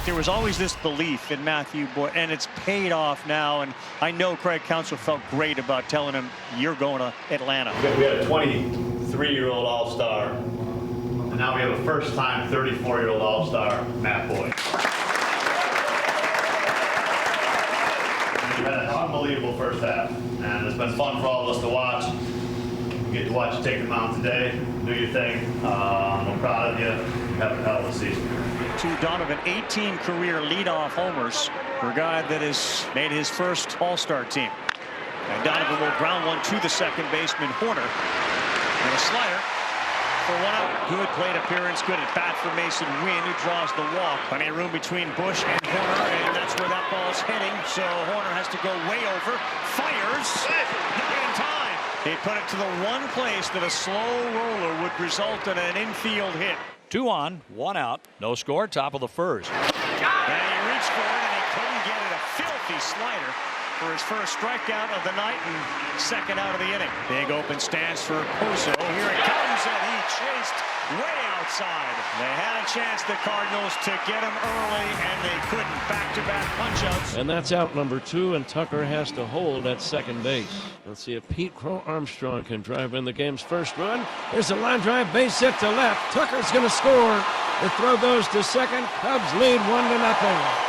There was always this belief in Matthew Boyd, and it's paid off now. And I know Craig Counsell felt great about telling him, you're going to Atlanta. We had a 23-year-old All-Star, and now we have a first-time 34-year-old All-Star, Matt Boyd. We've had an unbelievable first half, and it's been fun for all of us to watch. You get to watch you take the mound today, do your thing. I'm proud of you. Have a hell of a season. To Donovan, 18 career leadoff homers for a guy that has made his first All-Star team. And Donovan will ground one to the second baseman, Horner. And a slider for one out. Good plate appearance, good at bat for Mason Wynn, who draws the walk. Plenty of room between Bush and Horner, and that's where that ball's heading. So Horner has to go way over, fires, not in time. He put it to the one place that a slow roller would result in an infield hit. 2 on, 1 out, no score, top of the first. And he reached for it, and he couldn't get it. A filthy slider for his first strikeout of the night and second out of the inning. Big open stance for Pozo. Here it comes, and he chased way outside. They had a chance, the Cardinals, to get him early, and they couldn't. Back-to-back punch-outs. And that's out number 2, and Tucker has to hold at second base. Let's see if Pete Crow Armstrong can drive in the game's first run. There's a line drive, base hit to left. Tucker's going to score. The throw goes to second. Cubs lead 1-0.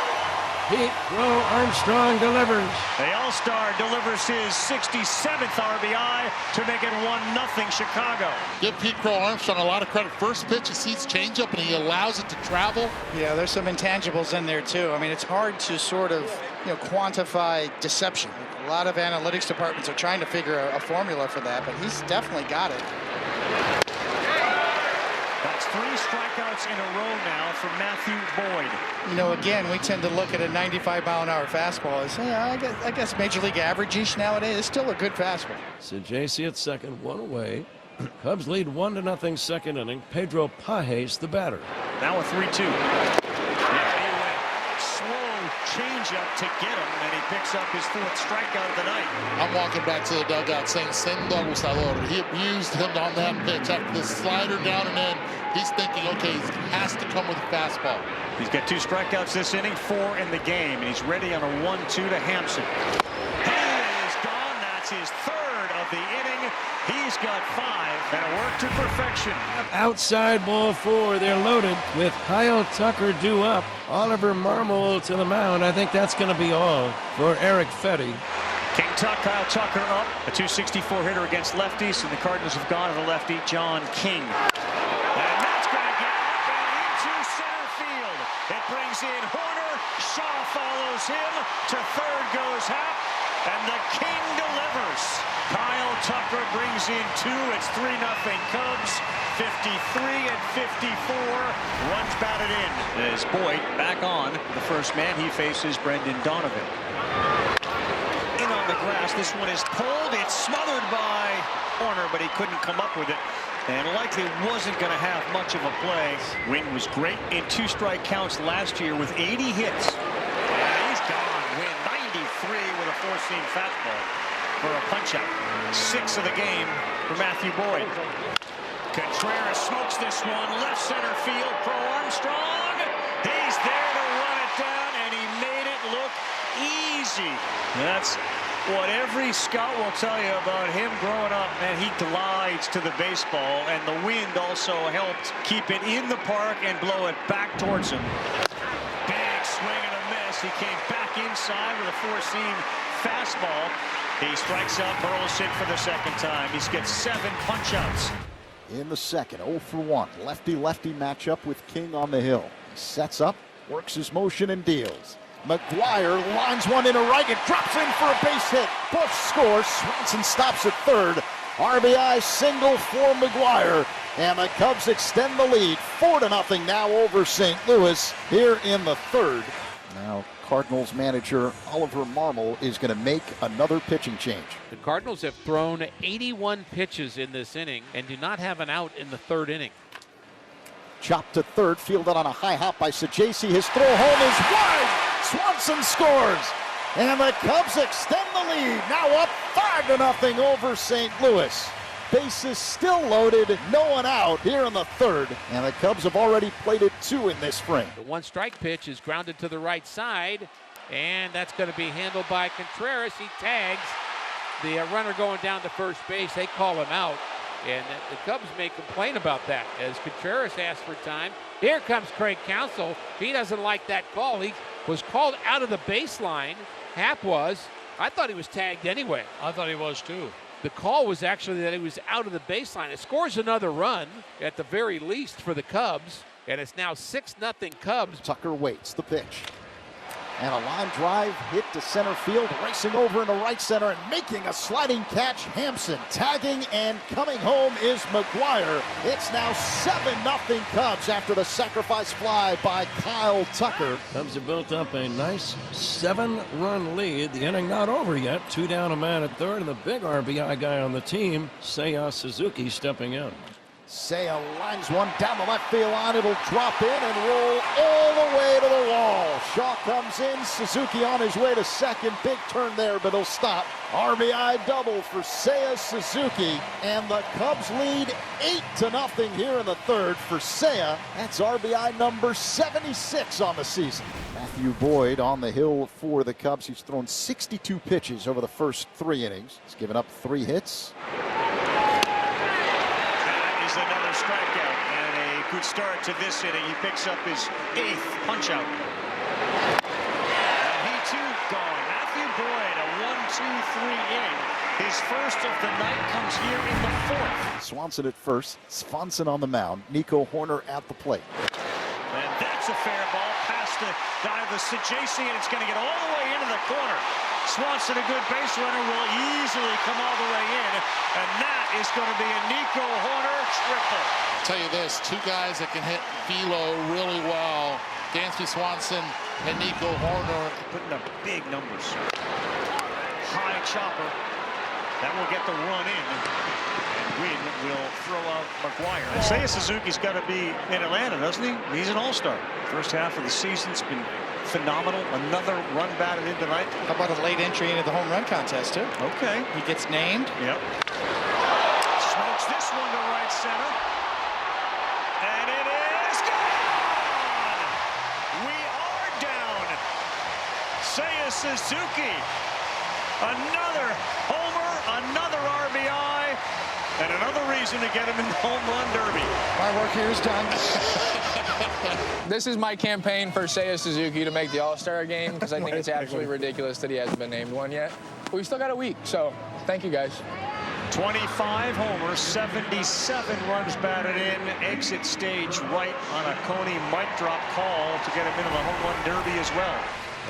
Pete Crow Armstrong delivers. The All-Star delivers his 67th RBI to make it 1-0 Chicago. Give Pete Crow Armstrong a lot of credit. First pitch, he sees changeup and he allows it to travel. Yeah, there's some intangibles in there too. I mean, it's hard to sort of, quantify deception. A lot of analytics departments are trying to figure a formula for that, but he's definitely got it. That's 3 strikeouts in a row now for Matthew Boyd. Again, we tend to look at a 95-mile-an-hour fastball as, I guess Major League average-ish nowadays. It's still a good fastball. So JC at second, 1 away. Cubs lead 1-0 second inning. Pedro Pages the batter. Now a 3-2. Slow changeup to get him, and he picks up his 4th strikeout of the night. I'm walking back to the dugout saying, sendo abusador. He abused him on that pitch after the slider down and in. He's thinking, okay, he has to come with a fastball. He's got 2 strikeouts this inning, 4 in the game, and he's ready on a 1-2 to Hampson. He is gone. That's his 3rd of the inning. He's got 5, and it worked to perfection. Outside ball 4. They're loaded with Kyle Tucker due up. Oliver Marmol to the mound. I think that's going to be all for Eric Fetty. King Tuck, Kyle Tucker up. A 264 hitter against lefties, and the Cardinals have gone to the lefty, John King. And that's going to get up and into center field. It brings in Horner. Shaw follows him. To third goes Happ. And the King delivers. Kyle Tucker brings in 2. It's 3-0 Cubs. 53 and 54. Runs batted in. As Boyd back on the first man, he faces Brendan Donovan. In on the grass. This one is pulled. It's smothered by Horner, but he couldn't come up with it. And likely wasn't going to have much of a play. Wynn was great in 2-strike counts last year with 80 hits. And he's gone. Wynn 93 with a 4-seam fastball for a punch-out. 6 of the game for Matthew Boyd. Contreras smokes this one. Left center field. Crow Armstrong. He's there to run it down, and he made it look easy. That's what every scout will tell you about him growing up. Man, he glides to the baseball, and the wind also helped keep it in the park and blow it back towards him. Big swing and a miss. He came back inside with a 4-seam fastball. He strikes out Burleson for the second time. He's got 7 punch-outs. In the second, 0 for 1. Lefty-lefty matchup with King on the hill. He sets up, works his motion, and deals. McGuire lines one into right. It drops in for a base hit. Bush scores. Swanson stops at third. RBI single for McGuire. And the Cubs extend the lead 4-0 now over St. Louis here in the third. Now Cardinals manager Oliver Marmol is going to make another pitching change. The Cardinals have thrown 81 pitches in this inning and do not have an out in the 3rd inning. Chopped to third, fielded on a high hop by Sajaci. His throw home is wide. Swanson scores. And the Cubs extend the lead. Now up 5-0 over St. Louis. bases still loaded, no one out here in the third. And the Cubs have already plated 2 in this frame. The one strike pitch is grounded to the right side, and that's going to be handled by Contreras. He tags the runner going down to first base. They call him out, and the Cubs may complain about that as Contreras asks for time. Here comes Craig Counsell. He doesn't like that call. He was called out of the baseline. Happ was. I thought he was tagged anyway. I thought he was too. The call was actually that he was out of the baseline. It scores another run at the very least for the Cubs, and it's now 6-0 Cubs. Tucker waits the pitch. And a line drive hit to center field, racing over into right center and making a sliding catch. Hampson tagging, and coming home is McGuire. It's now 7-0 Cubs after the sacrifice fly by Kyle Tucker. Cubs have built up a nice 7-run lead. The inning not over yet. 2 down, a man at third, and the big RBI guy on the team, Seiya Suzuki, stepping in. Seiya lines one down the left field line. It'll drop in and roll all the way to the wall. Shaw comes in. Suzuki on his way to second. Big turn there, but he'll stop. RBI double for Seiya Suzuki. And the Cubs lead 8-0 here in the third for Seiya. That's RBI number 76 on the season. Matthew Boyd on the hill for the Cubs. He's thrown 62 pitches over the first 3 innings. He's given up 3 hits. Another strikeout and a good start to this inning. He picks up his 8th punch-out. And he too gone. Matthew Boyd, a 1-2-3 inning. His first of the night comes here in the 4th. Swanson at first, Swanson on the mound, Nico Horner at the plate. And that's a fair ball past the guy, the Sajasi, and it's going to get all the way into the corner. Swanson, a good base runner, will easily come all the way in, and that is going to be a Nico Horner triple. I'll tell you this, 2 guys that can hit velo really well. Dansby Swanson and Nico Horner. Putting up big numbers. High chopper. That will get the run in. And Wynn will throw out McGuire. Seiya Suzuki's got to be in Atlanta, doesn't he? He's an all-star. First half of the season's been phenomenal. Another run batted in tonight. How about a late entry into the home run contest, too? Okay. He gets named. Yep. Smokes this one to right center. And it is gone! We are down. Seiya Suzuki. Another homer, another RBI, and another reason to get him in the home run derby. My work here is done. This is my campaign for Seiya Suzuki to make the All-Star game, because I think it's absolutely ridiculous that he hasn't been named one yet. But we still got a week, so thank you guys. 25 homers, 77 runs batted in, exit stage right on a Coney mic drop call to get him into the home run derby as well.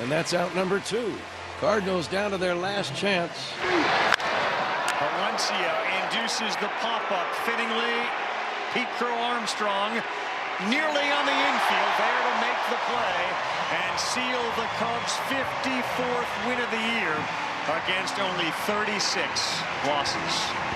And that's out number 2. Cardinals down to their last chance. Valencia induces the pop-up fittingly. Pete Crow Armstrong nearly on the infield, there to make the play and seal the Cubs' 54th win of the year against only 36 losses.